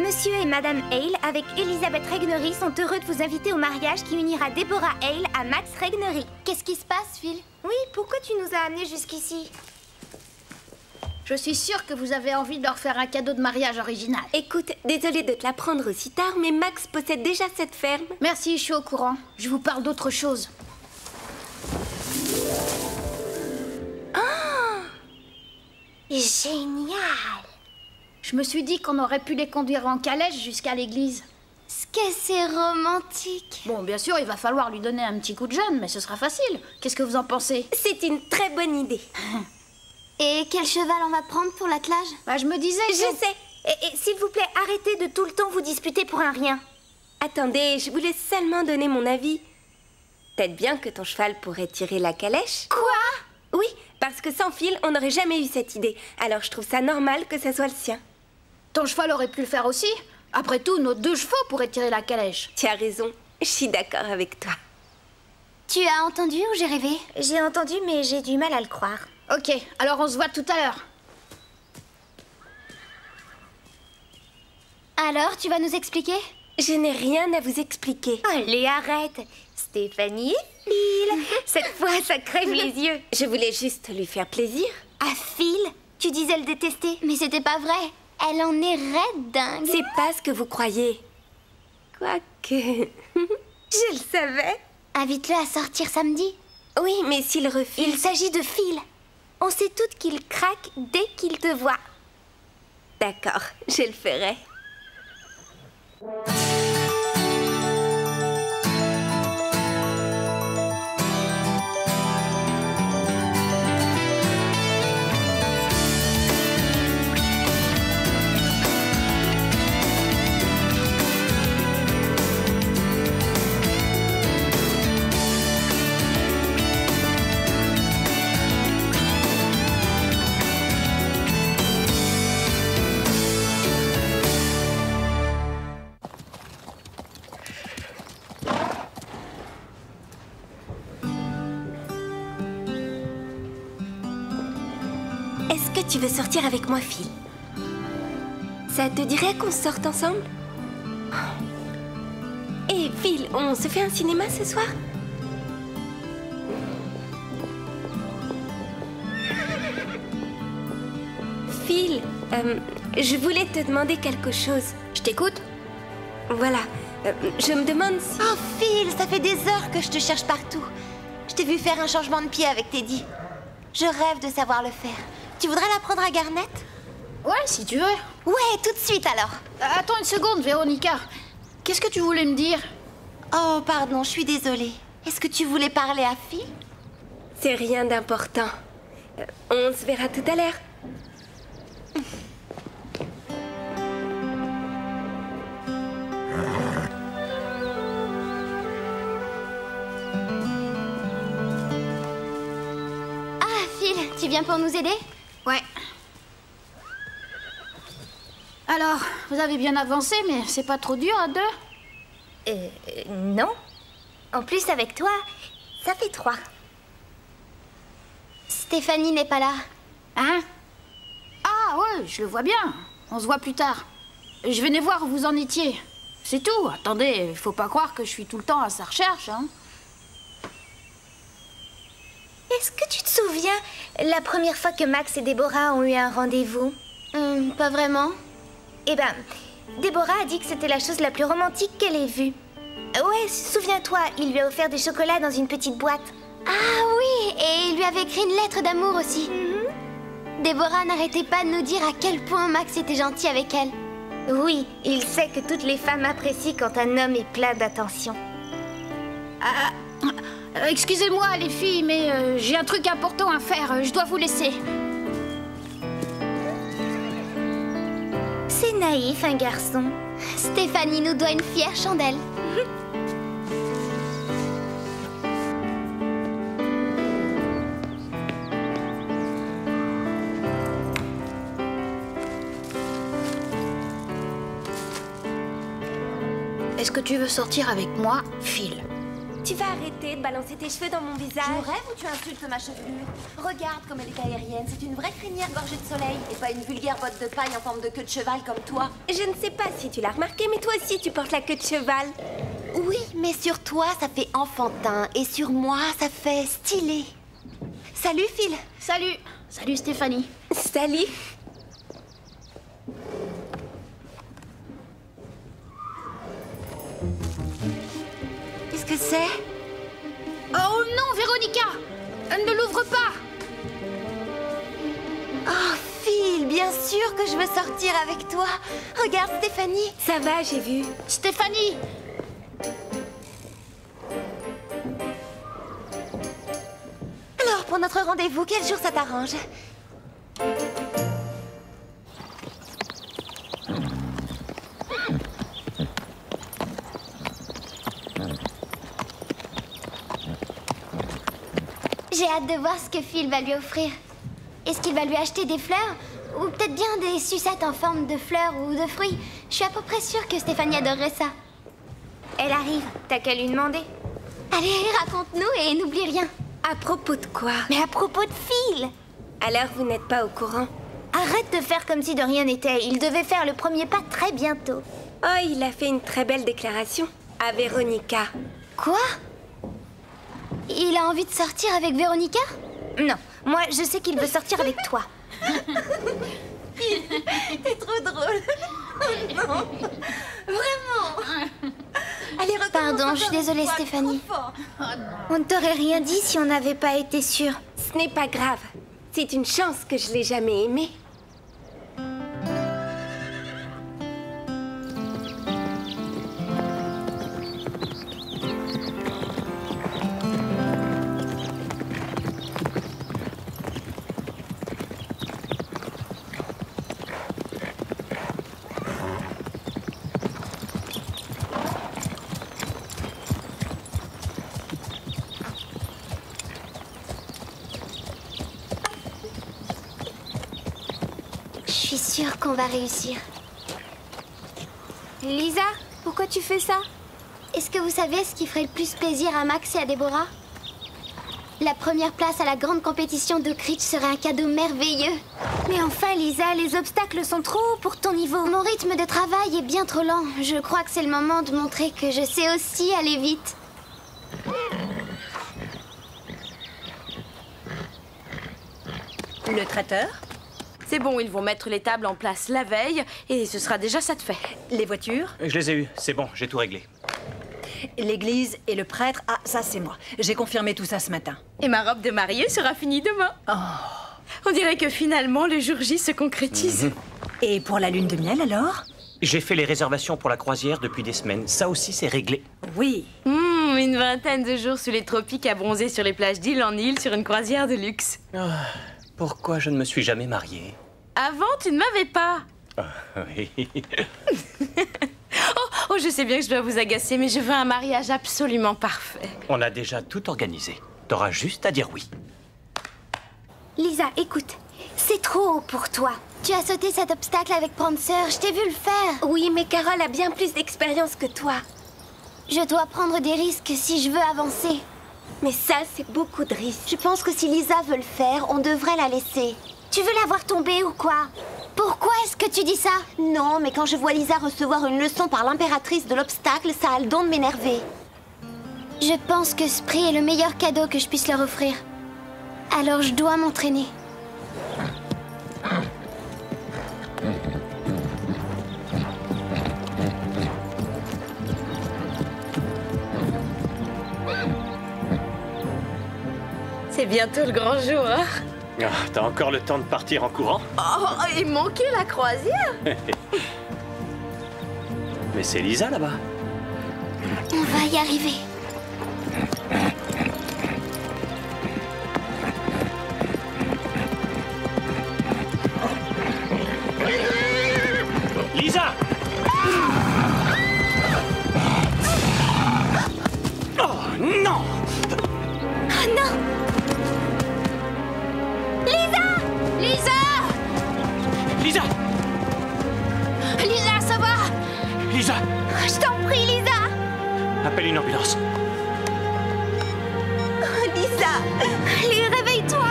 Monsieur et Madame Hale, avec Elizabeth Regnery, sont heureux de vous inviter au mariage qui unira Deborah Hale à Max Regnery. Qu'est-ce qui se passe, Phil? Oui, pourquoi tu nous as amenés jusqu'ici? Je suis sûre que vous avez envie de leur faire un cadeau de mariage original. Écoute, désolée de te l'apprendre aussi tard, mais Max possède déjà cette ferme. Merci, je suis au courant. Je vous parle d'autre chose. Génial! Je me suis dit qu'on aurait pu les conduire en calèche jusqu'à l'église. Ce que c'est romantique! Bon, bien sûr, il va falloir lui donner un petit coup de jeune, mais ce sera facile. Qu'est-ce que vous en pensez? C'est une très bonne idée. Et quel cheval on va prendre pour l'attelage? Bah, je me disais... Je sais! Et s'il vous plaît, arrêtez de tout le temps vous disputer pour un rien. Attendez, je voulais seulement donner mon avis. Peut-être bien que ton cheval pourrait tirer la calèche. Quoi? Oui, parce que sans Phil, on n'aurait jamais eu cette idée. Alors je trouve ça normal que ça soit le sien. Ton cheval aurait pu le faire aussi. Après tout, nos 2 chevaux pourraient tirer la calèche. Tu as raison, je suis d'accord avec toi. Tu as entendu ou j'ai rêvé? J'ai entendu, mais j'ai du mal à le croire. Ok, alors on se voit tout à l'heure. Alors, tu vas nous expliquer? Je n'ai rien à vous expliquer. Allez, arrête! Stéphanie et Phil! Cette fois, ça crève les yeux. Je voulais juste lui faire plaisir. À Phil? Tu disais le détester. Mais c'était pas vrai. Elle en est raide dingue. C'est pas ce que vous croyez. Quoique... je le savais. Invite-le à sortir samedi. Oui, mais s'il refuse... Il s'agit de Phil. On sait toutes qu'il craque dès qu'il te voit. D'accord, je le ferai. Est-ce que tu veux sortir avec moi, Phil? Ça te dirait qu'on sorte ensemble? Hé, Phil, on se fait un cinéma ce soir? Phil, je voulais te demander quelque chose. Je t'écoute? Voilà, je me demande si... Oh, Phil, ça fait des heures que je te cherche partout. Je t'ai vu faire un changement de pied avec Teddy. Je rêve de savoir le faire. Tu voudrais l'apprendre à Garnet? Ouais, si tu veux. Ouais, tout de suite alors. Attends une seconde, Véronica. Qu'est-ce que tu voulais me dire? Oh, pardon, je suis désolée. Est-ce que tu voulais parler à Phil? C'est rien d'important. On se verra tout à l'heure. Ah, Phil, tu viens pour nous aider? Ouais. Alors, vous avez bien avancé, mais c'est pas trop dur à 2? Non. En plus, avec toi, ça fait 3. Stéphanie n'est pas là. Hein? Ah ouais, je le vois bien. On se voit plus tard. Je venais voir où vous en étiez. C'est tout. Attendez, faut pas croire que je suis tout le temps à sa recherche, hein. Est-ce que tu te souviens la première fois que Max et Déborah ont eu un rendez-vous? Pas vraiment. Eh ben, Déborah a dit que c'était la chose la plus romantique qu'elle ait vue. Ouais, souviens-toi, il lui a offert des chocolats dans une petite boîte. Ah oui, et il lui avait écrit une lettre d'amour aussi. Déborah n'arrêtait pas de nous dire à quel point Max était gentil avec elle. Oui, il sait que toutes les femmes apprécient quand un homme est plein d'attention. Excusez-moi les filles, mais j'ai un truc important à faire. Je dois vous laisser. C'est naïf, un garçon. Stéphanie nous doit une fière chandelle. Est-ce que tu veux sortir avec moi, Phil? Tu vas arrêter de balancer tes cheveux dans mon visage? Je rêve ou tu insultes ma chevelure? Regarde comme elle est aérienne, c'est une vraie crinière gorgée de soleil et pas une vulgaire botte de paille en forme de queue de cheval comme toi. Je ne sais pas si tu l'as remarqué, mais toi aussi tu portes la queue de cheval. Oui, mais sur toi ça fait enfantin et sur moi ça fait stylé. Salut Phil. Salut. Salut Stéphanie. Salut. Qu'est-ce que c'est? Oh non, Véronica! Ne l'ouvre pas! Oh Phil, bien sûr que je veux sortir avec toi. Regarde Stéphanie. Ça va, j'ai vu. Stéphanie! Alors pour notre rendez-vous, quel jour ça t'arrange? J'ai hâte de voir ce que Phil va lui offrir. Est-ce qu'il va lui acheter des fleurs? Ou peut-être bien des sucettes en forme de fleurs ou de fruits? Je suis à peu près sûre que Stéphanie adorerait ça. Elle arrive, t'as qu'à lui demander. Allez, raconte-nous et n'oublie rien. À propos de quoi? Mais à propos de Phil! Alors vous n'êtes pas au courant? Arrête de faire comme si de rien n'était. Il devait faire le premier pas très bientôt. Oh, il a fait une très belle déclaration à Véronica. Quoi? Il a envie de sortir avec Véronica? Non, moi je sais qu'il veut sortir avec toi. T'es trop drôle. Non. Vraiment. Allez, recommence. Pardon, je suis encore désolée une fois, Stéphanie. trop fort. On ne t'aurait rien dit si on n'avait pas été sûr. Ce n'est pas grave. C'est une chance que je l'ai jamais aimé. Je suis sûre qu'on va réussir. Lisa, pourquoi tu fais ça? Est-ce que vous savez ce qui ferait le plus plaisir à Max et à Déborah? La première place à la grande compétition de Critch serait un cadeau merveilleux. Mais enfin, Lisa, les obstacles sont trop hauts pour ton niveau. Mon rythme de travail est bien trop lent. Je crois que c'est le moment de montrer que je sais aussi aller vite. Le traiteur? C'est bon, ils vont mettre les tables en place la veille et ce sera déjà ça de fait. Les voitures? Je les ai eus, c'est bon, j'ai tout réglé. L'église et le prêtre? Ah, ça c'est moi. J'ai confirmé tout ça ce matin. Et ma robe de mariée sera finie demain. On dirait que finalement le jour J se concrétise. Et pour la lune de miel alors? J'ai fait les réservations pour la croisière depuis des semaines. Ça aussi, c'est réglé. Oui. Une vingtaine de jours sous les tropiques à bronzer sur les plages d'île en île sur une croisière de luxe. Pourquoi je ne me suis jamais marié? Avant, tu ne m'avais pas. Oui. Oh, je sais bien que je dois vous agacer, mais je veux un mariage absolument parfait. On a déjà tout organisé. T'auras juste à dire oui. Lisa, écoute, c'est trop haut pour toi. Tu as sauté cet obstacle avec Prancer, je t'ai vu le faire. Oui, mais Carole a bien plus d'expérience que toi. Je dois prendre des risques si je veux avancer. Mais ça, c'est beaucoup de risques. Je pense que si Lisa veut le faire, on devrait la laisser. Tu veux la voir tomber ou quoi? Pourquoi est-ce que tu dis ça? Non, mais quand je vois Lisa recevoir une leçon par l'impératrice de l'obstacle, ça a le don de m'énerver. Je pense que ce prix est le meilleur cadeau que je puisse leur offrir. Alors je dois m'entraîner. C'est bientôt le grand jour, hein? Ah, t'as encore le temps de partir en courant? Oh, il manquait la croisière. Mais c'est Lisa là-bas. On va y arriver. Lisa! Oh non! Oh non! Lisa! Lisa! Lisa! Lisa, ça va? Lisa! Je t'en prie, Lisa! Appelle une ambulance. Lisa! Allez, réveille-toi!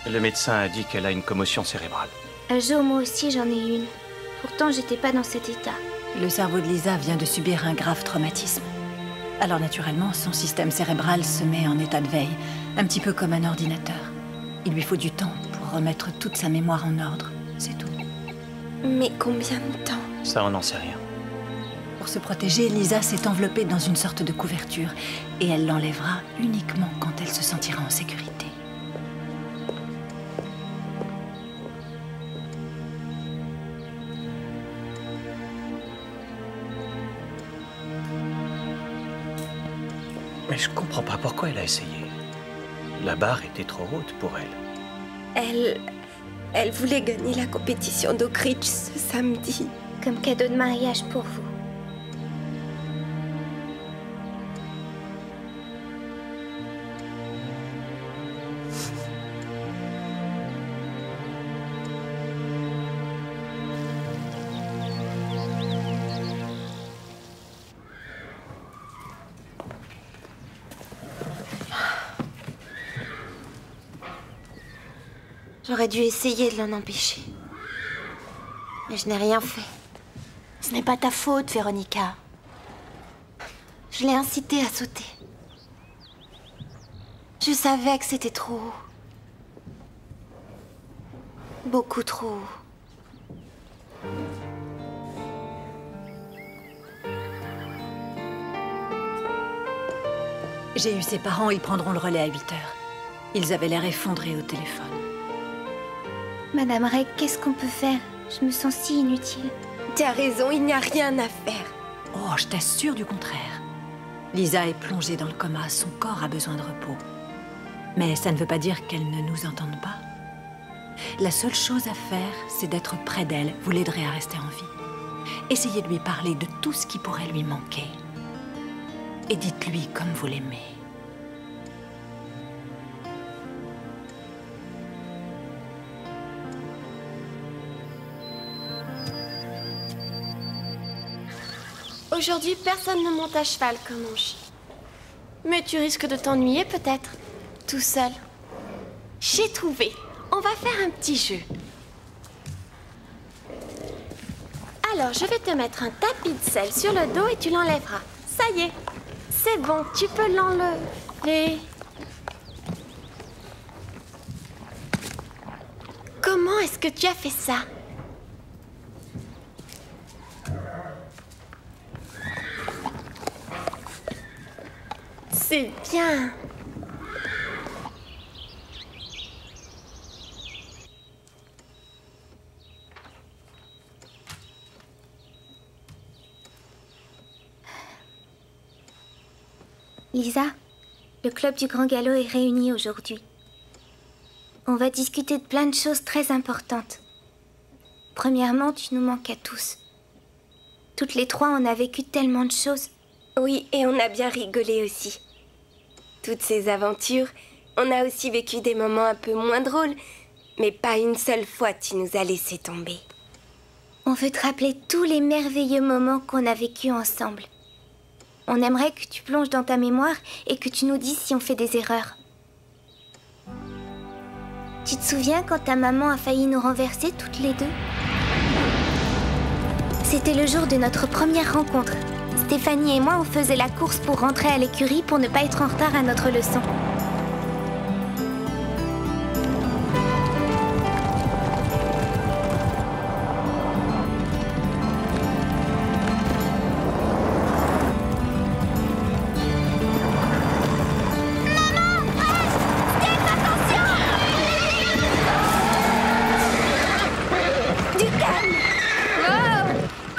Le médecin a dit qu'elle a une commotion cérébrale. Jo, moi aussi j'en ai une. Pourtant, j'étais pas dans cet état. Le cerveau de Lisa vient de subir un grave traumatisme. Alors naturellement, son système cérébral se met en état de veille, un petit peu comme un ordinateur. Il lui faut du temps pour remettre toute sa mémoire en ordre, c'est tout. Mais combien de temps? Ça, on n'en sait rien. Pour se protéger, Lisa s'est enveloppée dans une sorte de couverture et elle l'enlèvera uniquement quand elle se sentira en sécurité. Mais je comprends pas pourquoi elle a essayé. La barre était trop haute pour elle. Elle voulait gagner la compétition d'Oak Ridge ce samedi. Comme cadeau de mariage pour vous. J'aurais dû essayer de l'en empêcher. Mais je n'ai rien fait. Ce n'est pas ta faute, Véronica. Je l'ai incité à sauter. Je savais que c'était trop haut. Beaucoup trop haut. J'ai eu ses parents, ils prendront le relais à 8 heures. Ils avaient l'air effondrés au téléphone. Madame Reg, qu'est-ce qu'on peut faire? Je me sens si inutile. Tu as raison, il n'y a rien à faire. Oh, je t'assure du contraire. Lisa est plongée dans le coma, son corps a besoin de repos. Mais ça ne veut pas dire qu'elle ne nous entende pas. La seule chose à faire, c'est d'être près d'elle. Vous l'aiderez à rester en vie. Essayez de lui parler de tout ce qui pourrait lui manquer. Et dites-lui comme vous l'aimez. Aujourd'hui, personne ne monte à cheval comme mon chien. Mais tu risques de t'ennuyer peut-être, tout seul. J'ai trouvé. On va faire un petit jeu. Alors, je vais te mettre un tapis de sel sur le dos et tu l'enlèveras. Ça y est, c'est bon, tu peux l'enlever. Comment est-ce que tu as fait ça? C'est bien. Lisa, le club du Grand Galop est réuni aujourd'hui. On va discuter de plein de choses très importantes. Premièrement, tu nous manques à tous. Toutes les trois, on a vécu tellement de choses. Oui, et on a bien rigolé aussi. Toutes ces aventures, on a aussi vécu des moments un peu moins drôles, mais pas une seule fois tu nous as laissé tomber. On veut te rappeler tous les merveilleux moments qu'on a vécus ensemble. On aimerait que tu plonges dans ta mémoire et que tu nous dises si on fait des erreurs. Tu te souviens quand ta maman a failli nous renverser toutes les deux? C'était le jour de notre première rencontre. Stéphanie et moi, on faisait la course pour rentrer à l'écurie pour ne pas être en retard à notre leçon.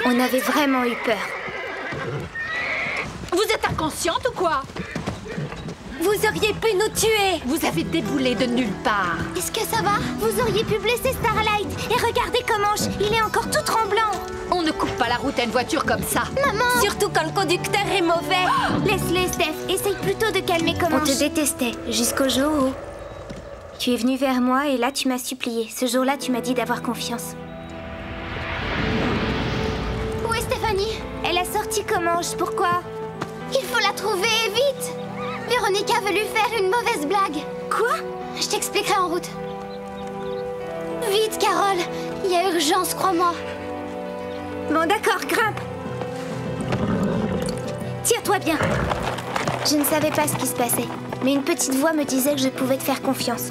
On avait vraiment eu peur. Vous êtes inconsciente ou quoi? Vous auriez pu nous tuer! Vous avez déboulé de nulle part. Est-ce que ça va? Vous auriez pu blesser Starlight. Et regardez Comanche, il est encore tout tremblant. On ne coupe pas la route à une voiture comme ça. Maman! Surtout quand le conducteur est mauvais! Laisse-les, Steph. Essaye plutôt de calmer Comanche. On te détestait, jusqu'au jour où... Tu es venu vers moi et là tu m'as supplié. Ce jour-là, tu m'as dit d'avoir confiance. Où est Stéphanie? Elle a sorti petit Comanche, pourquoi? Il faut la trouver, vite! Véronica veut lui faire une mauvaise blague. Quoi? Je t'expliquerai en route. Vite, Carole! Il y a urgence, crois-moi. Bon, d'accord, grimpe. Tire-toi bien. Je ne savais pas ce qui se passait, mais une petite voix me disait que je pouvais te faire confiance.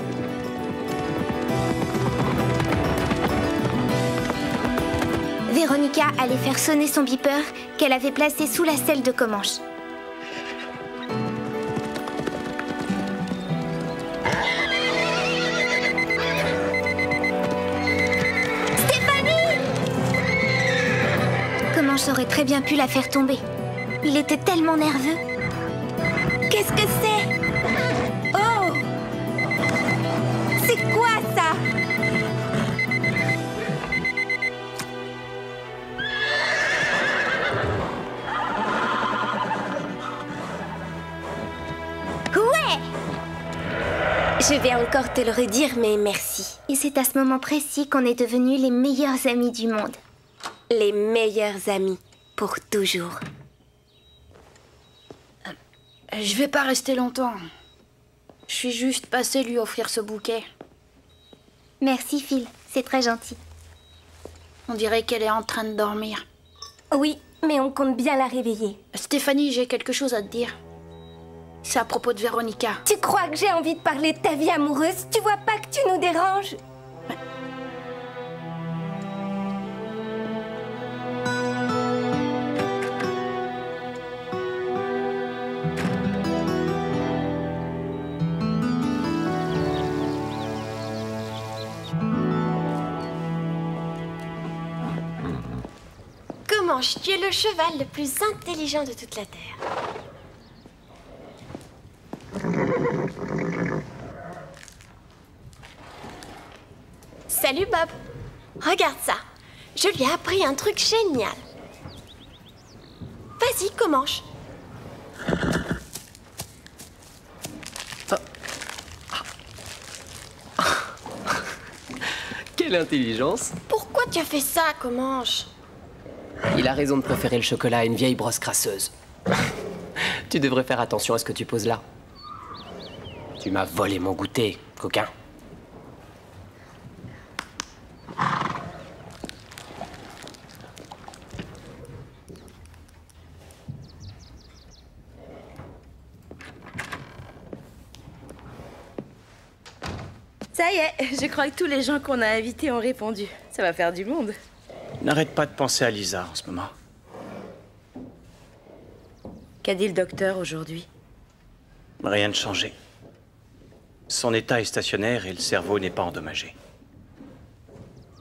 Véronica allait faire sonner son beeper qu'elle avait placé sous la selle de Comanche. Stéphanie! Comanche aurait très bien pu la faire tomber. Il était tellement nerveux. Qu'est-ce que c'est? Oh! C'est quoi ça? Ouais! Je vais encore te le redire, mais merci. Et c'est à ce moment précis qu'on est devenus les meilleurs amis du monde. Les meilleurs amis, pour toujours. Je vais pas rester longtemps. Je suis juste passée lui offrir ce bouquet. Merci, Phil. C'est très gentil. On dirait qu'elle est en train de dormir. Oui, mais on compte bien la réveiller. Stéphanie, j'ai quelque chose à te dire. C'est à propos de Véronica. Tu crois que j'ai envie de parler de ta vie amoureuse? Tu vois pas que tu nous déranges? Comanche, tu es le cheval le plus intelligent de toute la Terre. Salut Bob. Regarde ça. Je lui ai appris un truc génial. Vas-y, Comanche. Quelle intelligence! Pourquoi tu as fait ça, Comanche? Il a raison de préférer le chocolat à une vieille brosse crasseuse. Tu devrais faire attention à ce que tu poses là. Tu m'as volé mon goûter, coquin. Ça y est, je crois que tous les gens qu'on a invités ont répondu. Ça va faire du monde. N'arrête pas de penser à Lisa en ce moment. Qu'a dit le docteur aujourd'hui? Rien de changé. Son état est stationnaire et le cerveau n'est pas endommagé.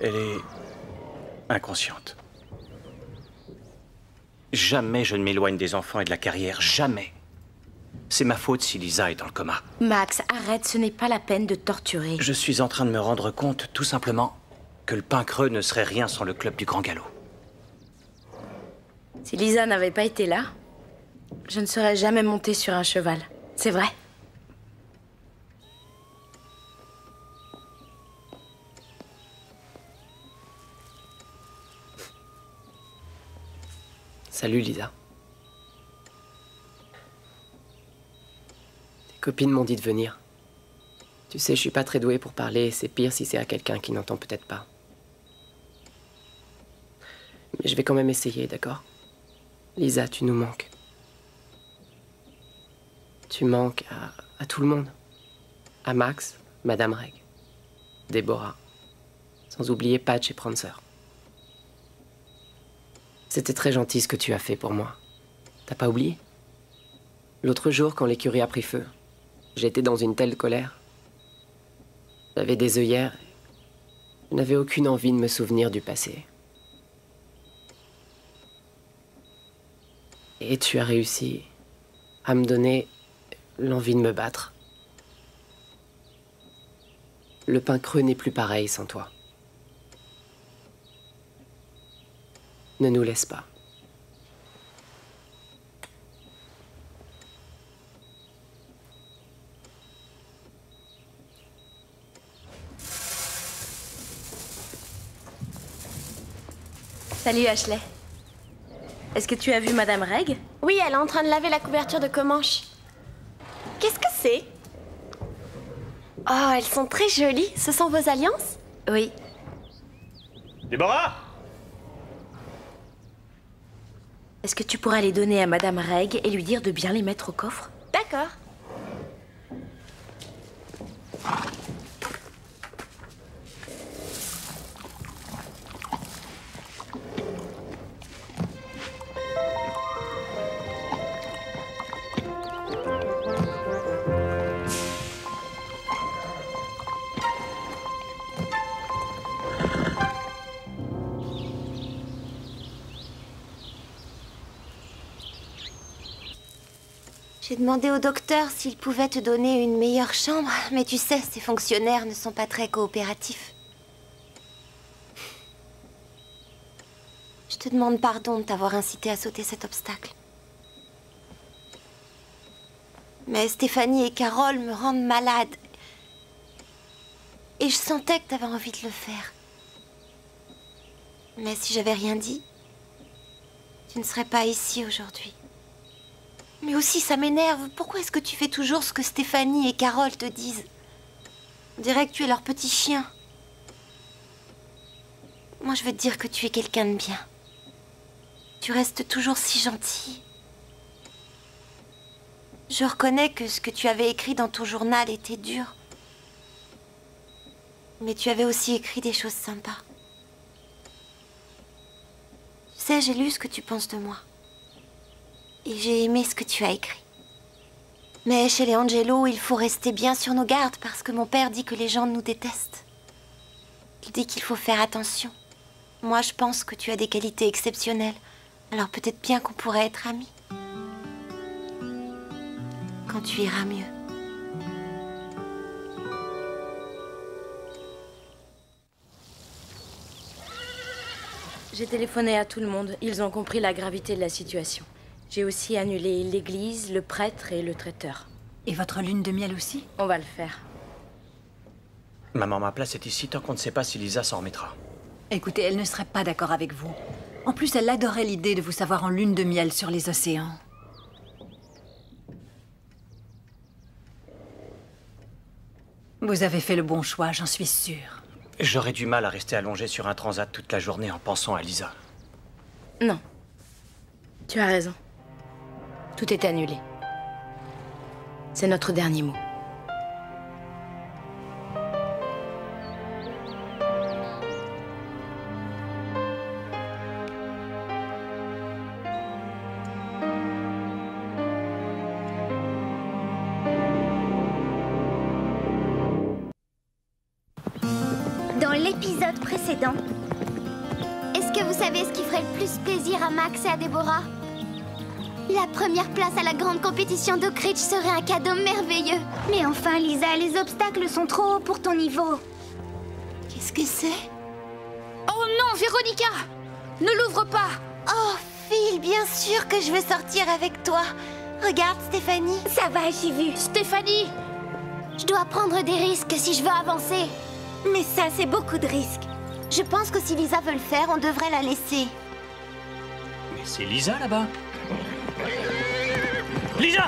Elle est inconsciente. Jamais je ne m'éloigne des enfants et de la carrière, jamais. C'est ma faute si Lisa est dans le coma. Max, arrête, ce n'est pas la peine de torturer. Je suis en train de me rendre compte, tout simplement, que le pain creux ne serait rien sans le club du Grand Galop. Si Lisa n'avait pas été là, je ne serais jamais montée sur un cheval. C'est vrai. Salut Lisa. Tes copines m'ont dit de venir. Tu sais, je suis pas très douée pour parler, c'est pire si c'est à quelqu'un qui n'entend peut-être pas. Mais je vais quand même essayer, d'accord? Lisa, tu nous manques. Tu manques à tout le monde. À Max, Madame Reg, Déborah, sans oublier Patch et Prancer. C'était très gentil ce que tu as fait pour moi. T'as pas oublié? L'autre jour, quand l'écurie a pris feu, j'étais dans une telle colère. J'avais des œillères. Je n'avais aucune envie de me souvenir du passé. Et tu as réussi à me donner l'envie de me battre. Le pain creux n'est plus pareil sans toi. Ne nous laisse pas. Salut Ashley. Est-ce que tu as vu Madame Reg? Oui, elle est en train de laver la couverture de Comanche. Qu'est-ce que c'est? Oh, elles sont très jolies. Ce sont vos alliances? Oui. Déborah! Est-ce que tu pourras les donner à Madame Reg et lui dire de bien les mettre au coffre? D'accord. J'ai demandé au docteur s'il pouvait te donner une meilleure chambre, mais tu sais, ces fonctionnaires ne sont pas très coopératifs. Je te demande pardon de t'avoir incité à sauter cet obstacle. Mais Stéphanie et Carole me rendent malade. Et je sentais que t'avais envie de le faire. Mais si j'avais rien dit, tu ne serais pas ici aujourd'hui. Mais aussi, ça m'énerve. Pourquoi est-ce que tu fais toujours ce que Stéphanie et Carole te disent? On dirait que tu es leur petit chien. Moi, je veux te dire que tu es quelqu'un de bien. Tu restes toujours si gentil. Je reconnais que ce que tu avais écrit dans ton journal était dur. Mais tu avais aussi écrit des choses sympas. Tu sais, j'ai lu ce que tu penses de moi. Et j'ai aimé ce que tu as écrit. Mais chez les Angelo, il faut rester bien sur nos gardes parce que mon père dit que les gens nous détestent. Il dit qu'il faut faire attention. Moi, je pense que tu as des qualités exceptionnelles. Alors peut-être bien qu'on pourrait être amis. Quand tu iras mieux. J'ai téléphoné à tout le monde. Ils ont compris la gravité de la situation. J'ai aussi annulé l'église, le prêtre et le traiteur. Et votre lune de miel aussi? On va le faire. Maman, ma place est ici tant qu'on ne sait pas si Lisa s'en remettra. Écoutez, elle ne serait pas d'accord avec vous. En plus, elle adorait l'idée de vous savoir en lune de miel sur les océans. Vous avez fait le bon choix, j'en suis sûre. J'aurais du mal à rester allongé sur un transat toute la journée en pensant à Lisa. Non. Tu as raison. Tout est annulé. C'est notre dernier mot. Dans l'épisode précédent, est-ce que vous savez ce qui ferait le plus plaisir à Max et à Déborah? La première place à la grande compétition d'Oak Ridge serait un cadeau merveilleux. Mais enfin, Lisa, les obstacles sont trop hauts pour ton niveau. Qu'est-ce que c'est? Oh non, Véronica! Ne l'ouvre pas! Oh, Phil, bien sûr que je veux sortir avec toi. Regarde, Stéphanie. Ça va, j'ai vu. Stéphanie! Je dois prendre des risques si je veux avancer. Mais ça, c'est beaucoup de risques. Je pense que si Lisa veut le faire, on devrait la laisser. Mais c'est Lisa là-bas. Lisa!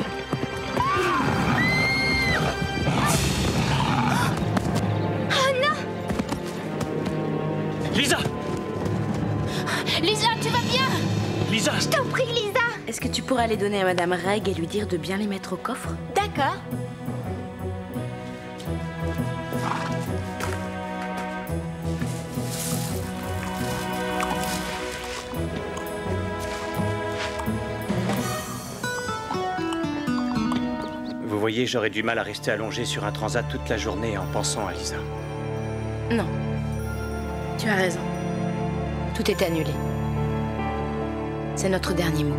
Oh non! Lisa! Lisa, tu vas bien? Lisa! Je t'en prie, Lisa! Est-ce que tu pourras les donner à Madame Reg et lui dire de bien les mettre au coffre? D'accord. Vous voyez, j'aurais du mal à rester allongé sur un transat toute la journée en pensant à Lisa. Non. Tu as raison. Tout est annulé. C'est notre dernier mot.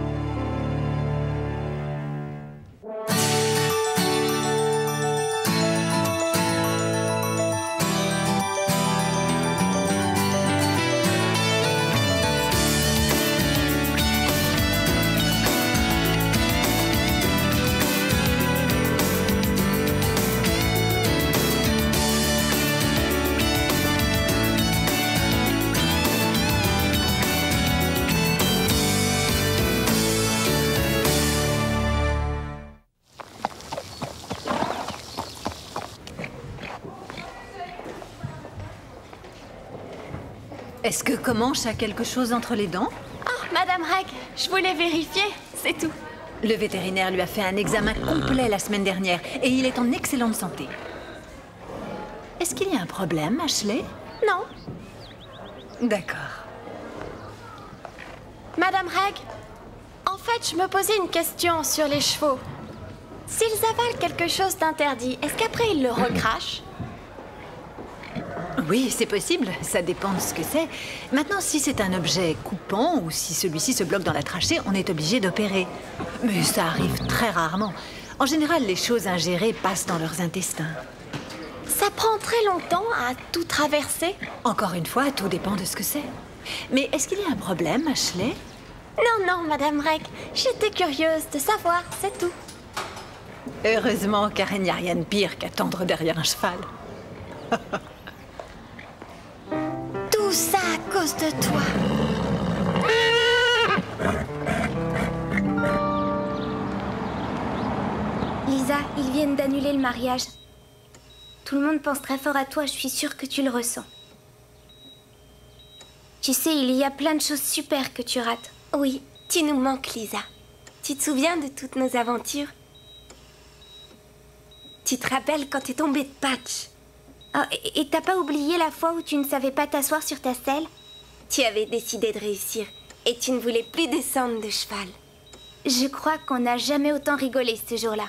Est-ce que Comanche a quelque chose entre les dents? Oh, Madame Reg, je voulais vérifier, c'est tout. Le vétérinaire lui a fait un examen complet la semaine dernière et il est en excellente santé. Est-ce qu'il y a un problème, Ashley? Non. D'accord. Madame Reg, en fait, je me posais une question sur les chevaux. S'ils avalent quelque chose d'interdit, est-ce qu'après ils le recrachent? Oui, c'est possible. Ça dépend de ce que c'est. Maintenant, si c'est un objet coupant ou si celui-ci se bloque dans la trachée, on est obligé d'opérer. Mais ça arrive très rarement. En général, les choses ingérées passent dans leurs intestins. Ça prend très longtemps à tout traverser? Encore une fois, tout dépend de ce que c'est. Mais est-ce qu'il y a un problème, Ashley? Non, Madame Reg. J'étais curieuse de savoir, c'est tout. Heureusement, car il n'y a rien de pire qu'attendre derrière un cheval. Tout ça à cause de toi. Lisa, ils viennent d'annuler le mariage. Tout le monde pense très fort à toi, je suis sûre que tu le ressens. Tu sais, il y a plein de choses super que tu rates. Oui, tu nous manques, Lisa. Tu te souviens de toutes nos aventures? Tu te rappelles quand t'es tombée de Patch? Oh, et t'as pas oublié la fois où tu ne savais pas t'asseoir sur ta selle? Tu avais décidé de réussir et tu ne voulais plus descendre de cheval. Je crois qu'on n'a jamais autant rigolé ce jour-là.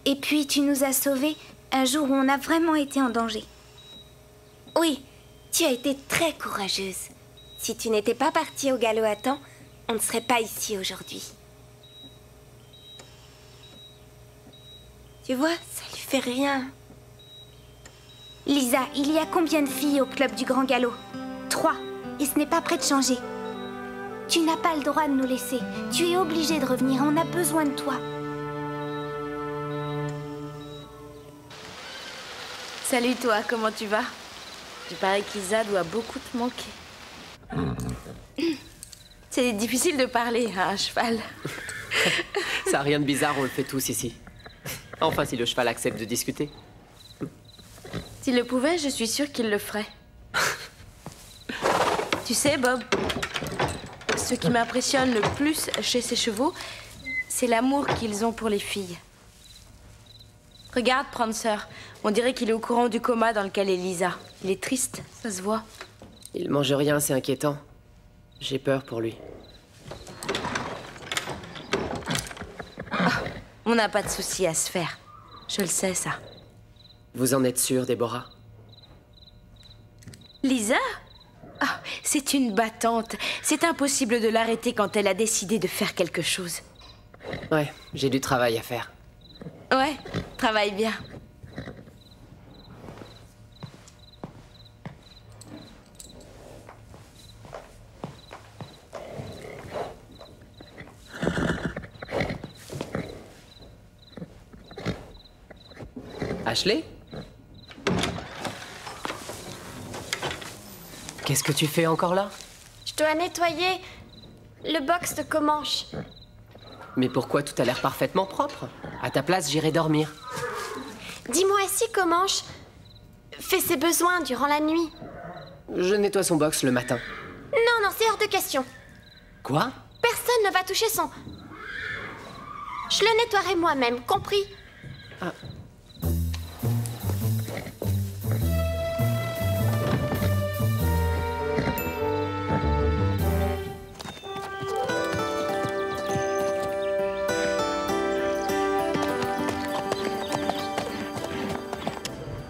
Et puis tu nous as sauvés un jour où on a vraiment été en danger. Oui, tu as été très courageuse. Si tu n'étais pas partie au galop à temps, on ne serait pas ici aujourd'hui. Tu vois, ça lui fait rien. Lisa, il y a combien de filles au club du Grand Galop? 3. Et ce n'est pas prêt de changer. Tu n'as pas le droit de nous laisser. Tu es obligée de revenir. On a besoin de toi. Salut toi, comment tu vas? Il paraît qu'Isa doit beaucoup te manquer. C'est difficile de parler à un cheval. Ça n'a rien de bizarre, on le fait tous ici. Enfin, si le cheval accepte de discuter. S'il le pouvait, je suis sûre qu'il le ferait. Tu sais, Bob, ce qui m'impressionne le plus chez ces chevaux, c'est l'amour qu'ils ont pour les filles. Regarde, Prancer, on dirait qu'il est au courant du coma dans lequel est Lisa. Il est triste, ça se voit. Il mange rien, c'est inquiétant. J'ai peur pour lui. On n'a pas de soucis à se faire. Je le sais, ça. Vous en êtes sûre, Déborah? Lisa? Ah, c'est une battante. C'est impossible de l'arrêter quand elle a décidé de faire quelque chose. Ouais, j'ai du travail à faire. Ouais, travaille bien. Ashley? Qu'est-ce que tu fais encore là? Je dois nettoyer le box de Comanche. Mais pourquoi tout a l'air parfaitement propre? À ta place, j'irai dormir. Dis-moi si Comanche fait ses besoins durant la nuit. Je nettoie son box le matin. Non, c'est hors de question. Quoi? Personne ne va toucher son... Je le nettoierai moi-même, compris? Ah.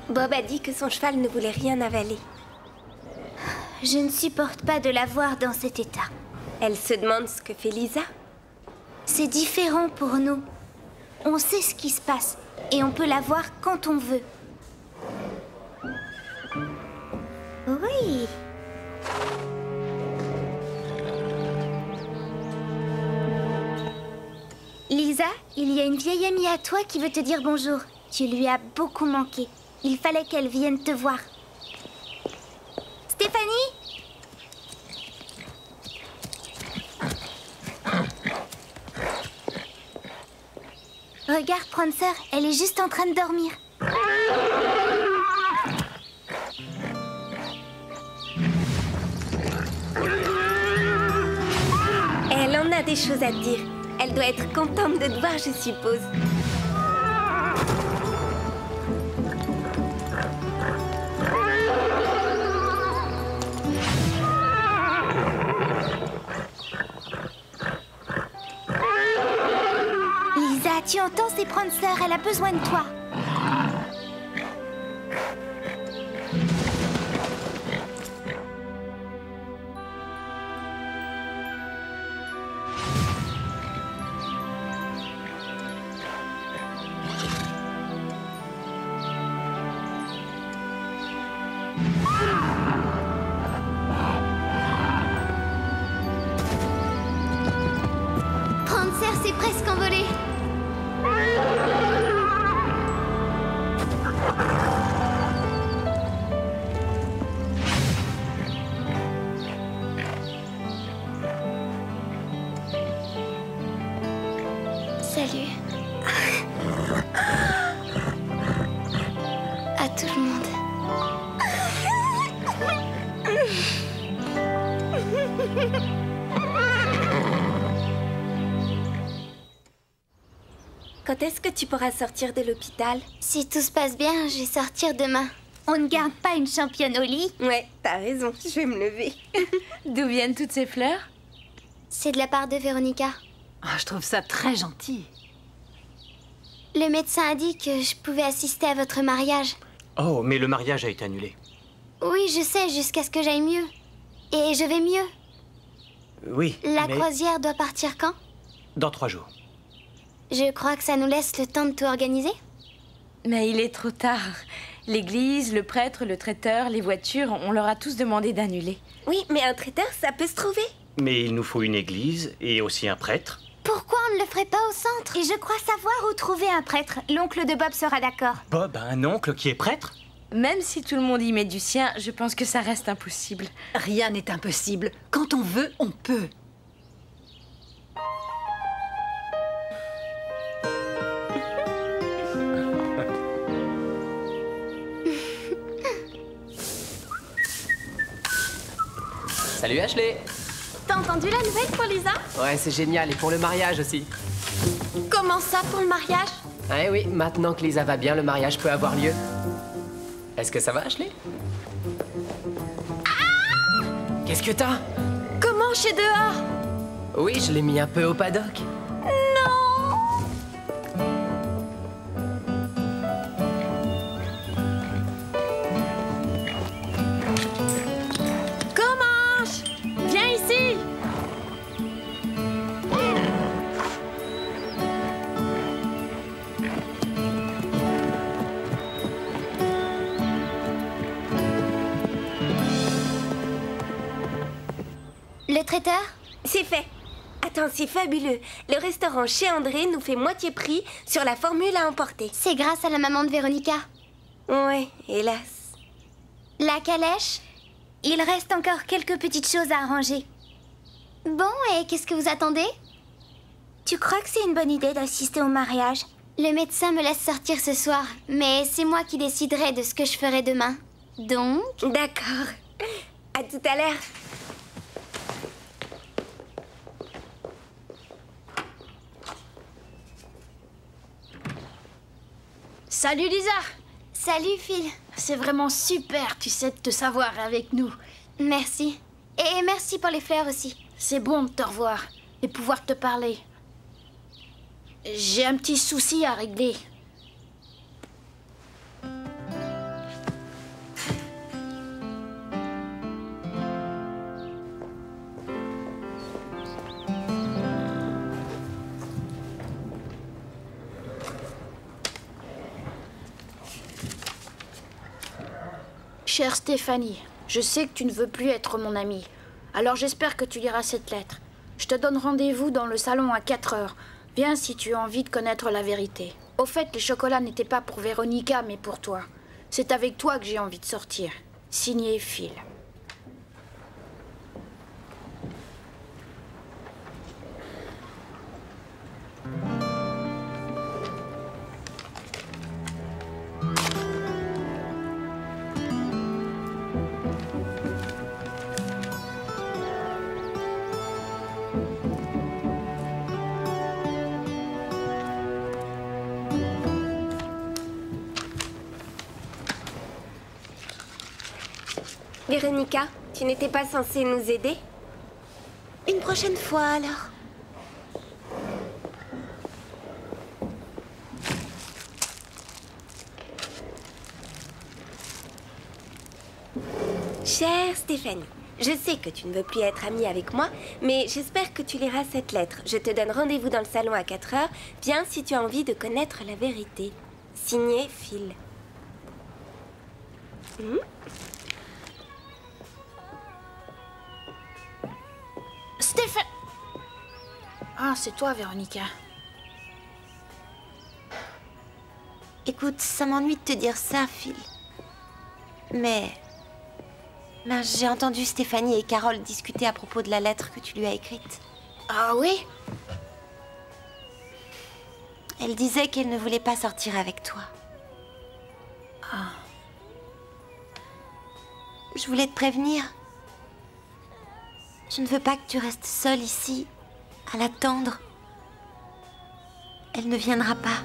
Bob a dit que son cheval ne voulait rien avaler. Je ne supporte pas de la voir dans cet état. Elle se demande ce que fait Lisa. C'est différent pour nous. On sait ce qui se passe et on peut la voir quand on veut. Oui. Lisa, il y a une vieille amie à toi qui veut te dire bonjour. Tu lui as beaucoup manqué. Il fallait qu'elle vienne te voir. Stéphanie? Regarde, Prancer, elle est juste en train de dormir. des choses à te dire. Elle doit être contente de te voir, je suppose. Lisa, tu entends, c'est Prancer, elle a besoin de toi. Prancer s'est presque envolé. Salut. À tout le monde. Quand est-ce que tu pourras sortir de l'hôpital? Si tout se passe bien, je vais sortir demain. On ne garde pas une championne au lit. Ouais, t'as raison, je vais me lever. D'où viennent toutes ces fleurs? C'est de la part de Véronica. Ah, je trouve ça très gentil. Le médecin a dit que je pouvais assister à votre mariage. Oh, mais le mariage a été annulé. Oui, je sais, jusqu'à ce que j'aille mieux. Et je vais mieux. Oui, La mais croisière doit partir quand? dans 3 jours. Je crois que ça nous laisse le temps de tout organiser. Mais il est trop tard. L'église, le prêtre, le traiteur, les voitures, on leur a tous demandé d'annuler. Oui, mais un traiteur, ça peut se trouver. Mais il nous faut une église et aussi un prêtre. Pourquoi on ne le ferait pas au centre? Et je crois savoir où trouver un prêtre. L'oncle de Bob sera d'accord. Bob a un oncle qui est prêtre? Même si tout le monde y met du sien, je pense que ça reste impossible. Rien n'est impossible. Quand on veut, on peut. Salut Ashley. T'as entendu la nouvelle pour Lisa? Ouais, c'est génial. Et pour le mariage aussi. Comment ça pour le mariage? Ah oui, maintenant que Lisa va bien, le mariage peut avoir lieu. Est-ce que ça va, Ashley? Qu'est-ce que t'as? Comment chez dehors? Oui, je l'ai mis un peu au paddock. Comanche! Viens ici! Le traiteur? C'est fait. Attends, c'est fabuleux. Le restaurant chez André nous fait moitié prix sur la formule à emporter. C'est grâce à la maman de Véronica. Ouais, hélas. La calèche? Il reste encore quelques petites choses à arranger. Bon, et qu'est-ce que vous attendez? Tu crois que c'est une bonne idée d'assister au mariage? Le médecin me laisse sortir ce soir, mais c'est moi qui déciderai de ce que je ferai demain. Donc... D'accord. À tout à l'heure. Salut Lisa! Salut Phil. C'est vraiment super, tu sais, de te savoir avec nous. Merci. Et merci pour les fleurs aussi. C'est bon de te revoir et pouvoir te parler. J'ai un petit souci à régler. Chère Stéphanie, je sais que tu ne veux plus être mon amie. Alors j'espère que tu liras cette lettre. Je te donne rendez-vous dans le salon à 4 heures. Viens si tu as envie de connaître la vérité. Au fait, les chocolats n'étaient pas pour Véronica, mais pour toi. C'est avec toi que j'ai envie de sortir. Signé Phil. Véronica, tu n'étais pas censée nous aider? Une prochaine fois, alors. Chère Stéphanie, je sais que tu ne veux plus être amie avec moi, mais j'espère que tu liras cette lettre. Je te donne rendez-vous dans le salon à 4 heures. Viens si tu as envie de connaître la vérité. Signé Phil. Stéphane! Ah, c'est toi, Véronica. Écoute, ça m'ennuie de te dire ça, Phil. Mais j'ai entendu Stéphanie et Carole discuter à propos de la lettre que tu lui as écrite. Ah oui? Elle disait qu'elle ne voulait pas sortir avec toi. Ah. Je voulais te prévenir. Je ne veux pas que tu restes seule ici, à l'attendre. Elle ne viendra pas.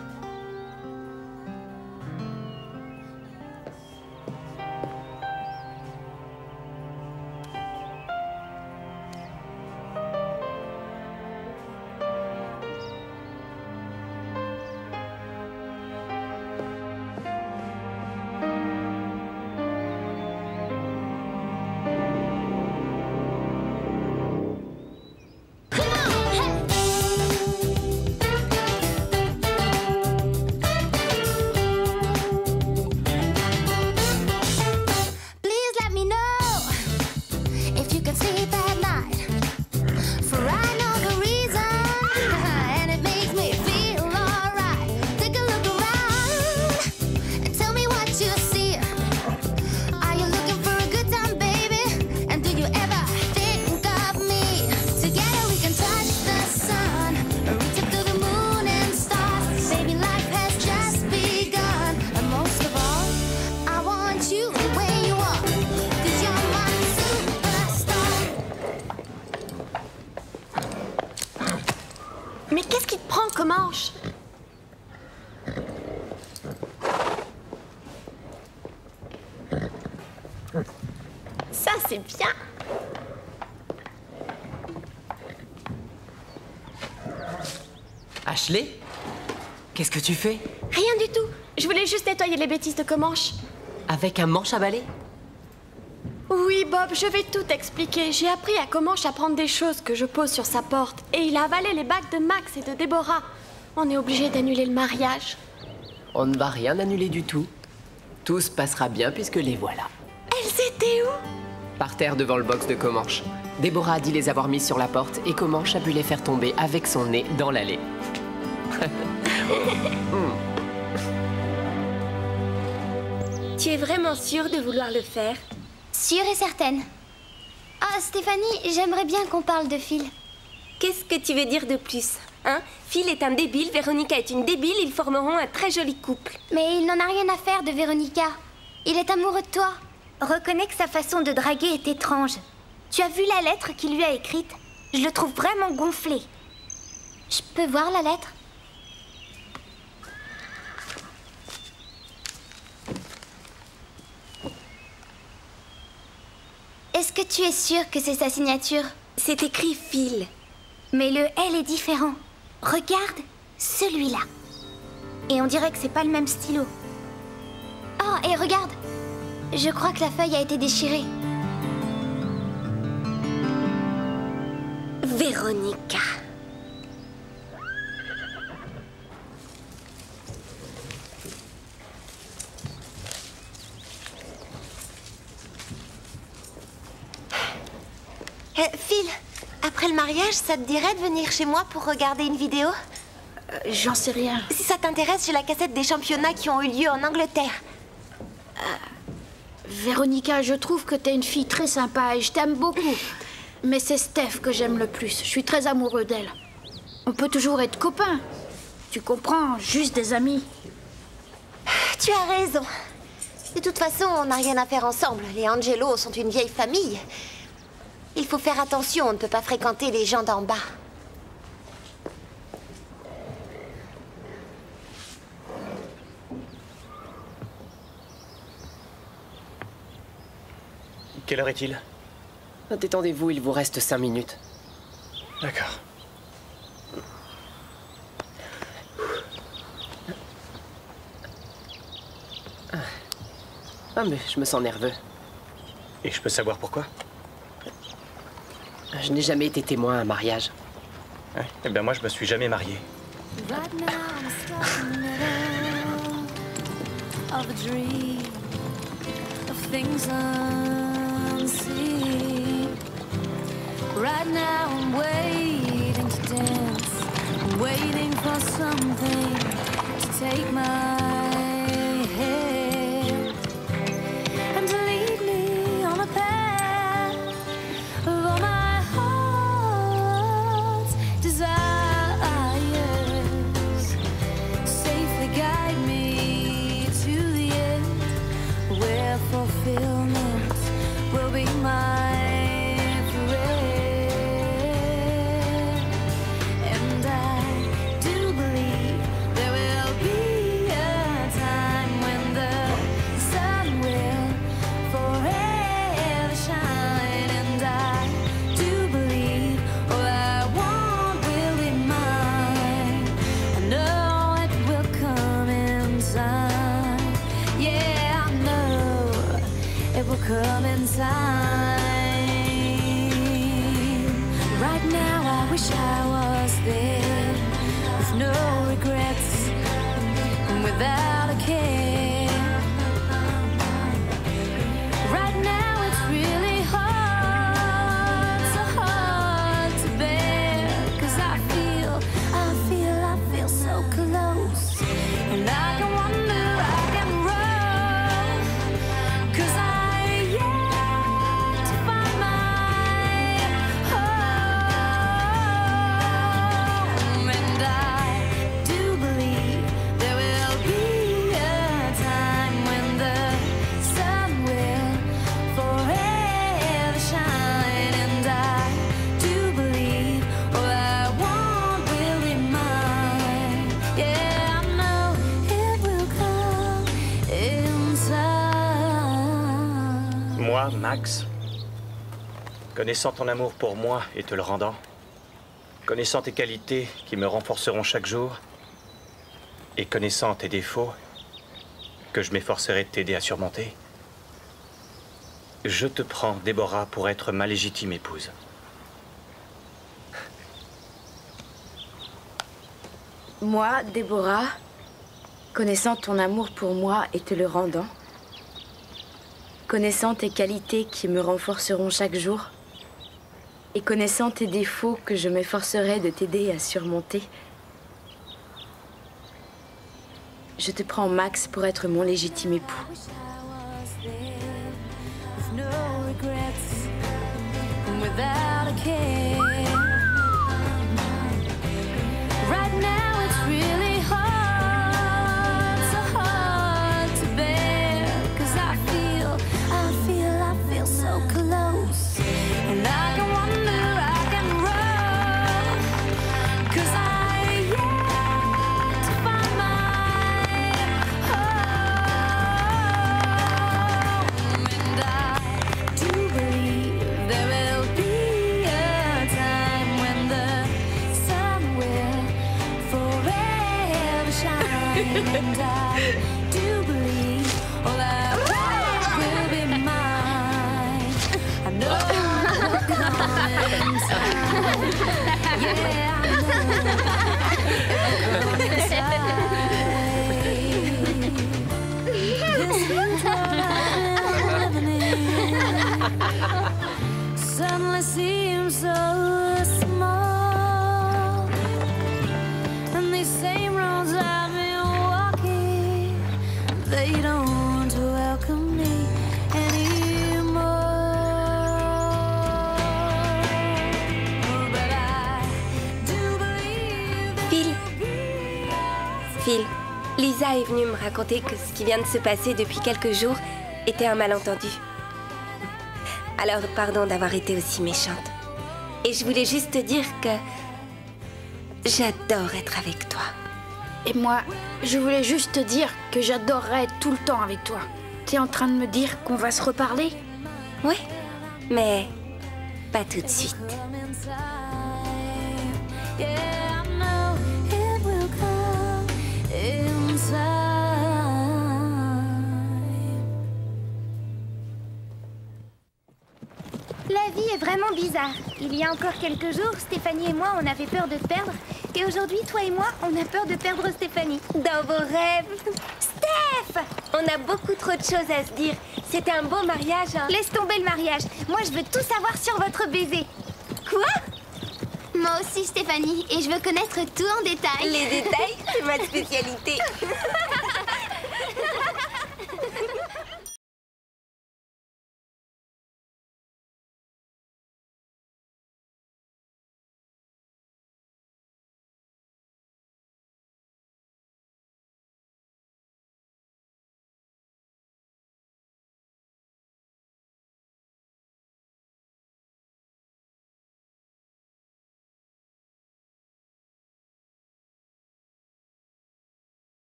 Mais qu'est-ce qui te prend, Comanche? Ça, c'est bien. Ashley? Qu'est-ce que tu fais? Rien du tout. Je voulais juste nettoyer les bêtises de Comanche. Avec un manche à balai? Oui, Bob, je vais tout expliquer. J'ai appris à Comanche à prendre des choses que je pose sur sa porte. Et il a avalé les bagues de Max et de Déborah. On est obligé d'annuler le mariage. On ne va rien annuler du tout. Tout se passera bien puisque les voilà. Elles étaient où? Par terre devant le box de Comanche. Déborah a dit les avoir mises sur la porte et Comanche a pu les faire tomber avec son nez dans l'allée. Tu es vraiment sûre de vouloir le faire? Sûre et certaine. Ah, Stéphanie, j'aimerais bien qu'on parle de Phil. Qu'est-ce que tu veux dire de plus? Hein? Phil est un débile, Véronica est une débile, ils formeront un très joli couple. Mais il n'en a rien à faire de Véronica. Il est amoureux de toi. Reconnais que sa façon de draguer est étrange. Tu as vu la lettre qu'il lui a écrite? Je le trouve vraiment gonflé. Je peux voir la lettre? Est-ce que tu es sûre que c'est sa signature? C'est écrit Phil. Mais le L est différent. Regarde celui-là. Et on dirait que c'est pas le même stylo. Oh, et regarde! Je crois que la feuille a été déchirée. Véronica. Phil, après le mariage, ça te dirait de venir chez moi pour regarder une vidéo? J'en sais rien. Si ça t'intéresse, j'ai la cassette des championnats qui ont eu lieu en Angleterre. Véronica, je trouve que t'es une fille très sympa et je t'aime beaucoup. Mais c'est Steph que j'aime le plus. Je suis très amoureux d'elle. On peut toujours être copains. Tu comprends, juste des amis. Tu as raison. De toute façon, on n'a rien à faire ensemble. Les Angelo sont une vieille famille. Il faut faire attention, on ne peut pas fréquenter les gens d'en bas. Quelle heure est-il? Détendez-vous, il vous reste 5 minutes. D'accord. Ah, mais je me sens nerveux. Et je peux savoir pourquoi? Je n'ai jamais été témoin à un mariage. Ouais. Eh bien, moi, je me suis jamais marié. Right now I'm stuck in the middle of a dream of things unseen. Right now I'm waiting to dance. I'm waiting for something to take my hand and to lead me on a path of all my heart's desires. Safely guide me to the end where fulfillment will be my friend. And I do believe there will be a time when the sun will forever shine. And I do believe all I want will be mine. I know it will come in time. Yeah, I know it will come in time. Right now I wish I was there with no regrets and without a care. Right now it's really hard, so hard to bear. 'Cause I feel so close. And I can wander, I can run. 'Cause I yet to find my home. And I do believe there will be a time when the sun will forever shine. And I do believe all I want will be mine. Yeah, I know it will come in time. Moi, Max, connaissant ton amour pour moi et te le rendant, connaissant tes qualités qui me renforceront chaque jour, et connaissant tes défauts que je m'efforcerai de t'aider à surmonter, je te prends, Déborah, pour être ma légitime épouse. Moi, Déborah, connaissant ton amour pour moi et te le rendant, connaissant tes qualités qui me renforceront chaque jour, et connaissant tes défauts que je m'efforcerai de t'aider à surmonter, je te prends, Max, pour être mon légitime époux. Wish I was there with no regrets and without a care. Right now it's really hard, so hard to bear. 'Cause I feel so close. And I can wander, I can run. 'Cause I yet to find my home. And I do believe there will be a time when the sun will forever shine. And I do believe all I want will be mine. I know it will come in time. Yeah, I know it will come in time. This is what I'm living in. Suddenly seems so small. And these same roads I've been walking, they don't welcome me anymore. But I do believe there will be a Phil, Lisa est venue me raconter que ce qui vient de se passer depuis quelques jours était un malentendu. Alors, pardon d'avoir été aussi méchante. Et je voulais juste te dire que j'adore être avec toi. Et moi, je voulais juste te dire que j'adorerais être tout le temps avec toi. T'es en train de me dire qu'on va se reparler? Ouais, mais pas tout de suite. La vie est vraiment bizarre. Il y a encore quelques jours, Stéphanie et moi, on avait peur de perdre. Et aujourd'hui, toi et moi, on a peur de perdre Stéphanie. Dans vos rêves. Steph! On a beaucoup trop de choses à se dire. C'était un beau mariage, hein? Laisse tomber le mariage. Moi, je veux tout savoir sur votre baiser. Quoi? Moi aussi, Stéphanie, et je veux connaître tout en détail. Les détails, c'est ma spécialité.